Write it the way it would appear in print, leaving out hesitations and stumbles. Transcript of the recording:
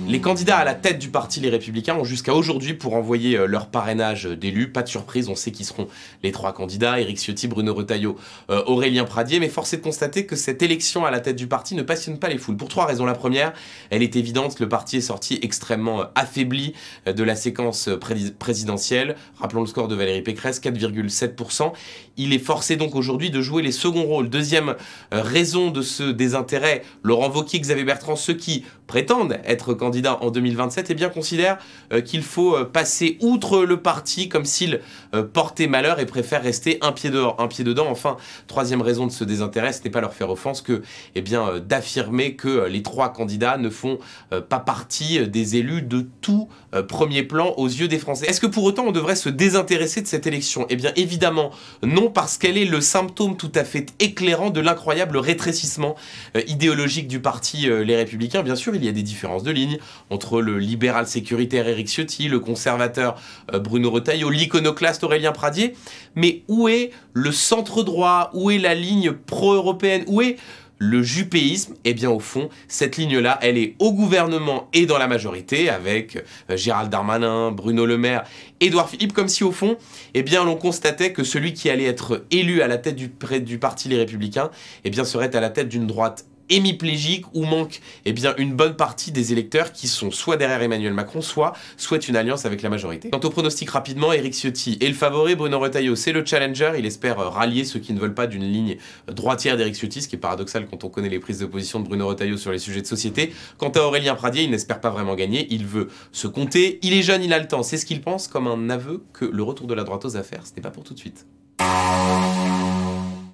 Les candidats à la tête du parti Les Républicains ont jusqu'à aujourd'hui pour envoyer leur parrainage d'élus. Pas de surprise, on sait qui seront les trois candidats, Éric Ciotti, Bruno Retailleau, Aurélien Pradié. Mais force est de constater que cette élection à la tête du parti ne passionne pas les foules. Pour trois raisons. La première, elle est évidente, le parti est sorti extrêmement affaibli de la séquence présidentielle. Rappelons le score de Valérie Pécresse, 4,7%. Il est forcé donc aujourd'hui de jouer les seconds rôles. Deuxième raison de ce désintérêt, Laurent Wauquiez, Xavier Bertrand, ceux qui prétendent être candidats en 2027, eh bien considèrent qu'il faut passer outre le parti comme s'il portait malheur et préfèrent rester un pied dehors, un pied dedans. Enfin, troisième raison de ce désintérêt, ce n'est pas leur faire offense que d'affirmer que les trois candidats ne font pas partie des élus de tout premier plan aux yeux des Français. Est-ce que pour autant on devrait se désintéresser de cette élection? Eh bien évidemment non, parce qu'elle est le symptôme tout à fait éclairant de l'incroyable rétrécissement idéologique du parti Les Républicains. Bien sûr, il y a des différences de ligne entre le libéral sécuritaire Éric Ciotti, le conservateur Bruno Retailleau, l'iconoclaste Aurélien Pradié, mais où est le centre droit? Où est la ligne pro-européenne? Où est le jupéisme? Eh bien au fond, cette ligne-là, elle est au gouvernement et dans la majorité, avec Gérald Darmanin, Bruno Le Maire, Édouard Philippe, comme si au fond, eh bien l'on constatait que celui qui allait être élu à la tête du parti Les Républicains, eh bien serait à la tête d'une droite hémiplégique où manque une bonne partie des électeurs qui sont soit derrière Emmanuel Macron, soit souhaitent une alliance avec la majorité. Quant au pronostic rapidement, Éric Ciotti est le favori, Bruno Retailleau c'est le challenger, il espère rallier ceux qui ne veulent pas d'une ligne droitière d'Éric Ciotti, ce qui est paradoxal quand on connaît les prises de position de Bruno Retailleau sur les sujets de société. Quant à Aurélien Pradié, il n'espère pas vraiment gagner, il veut se compter, il est jeune, il a le temps, c'est ce qu'il pense, comme un aveu que le retour de la droite aux affaires, ce n'est pas pour tout de suite.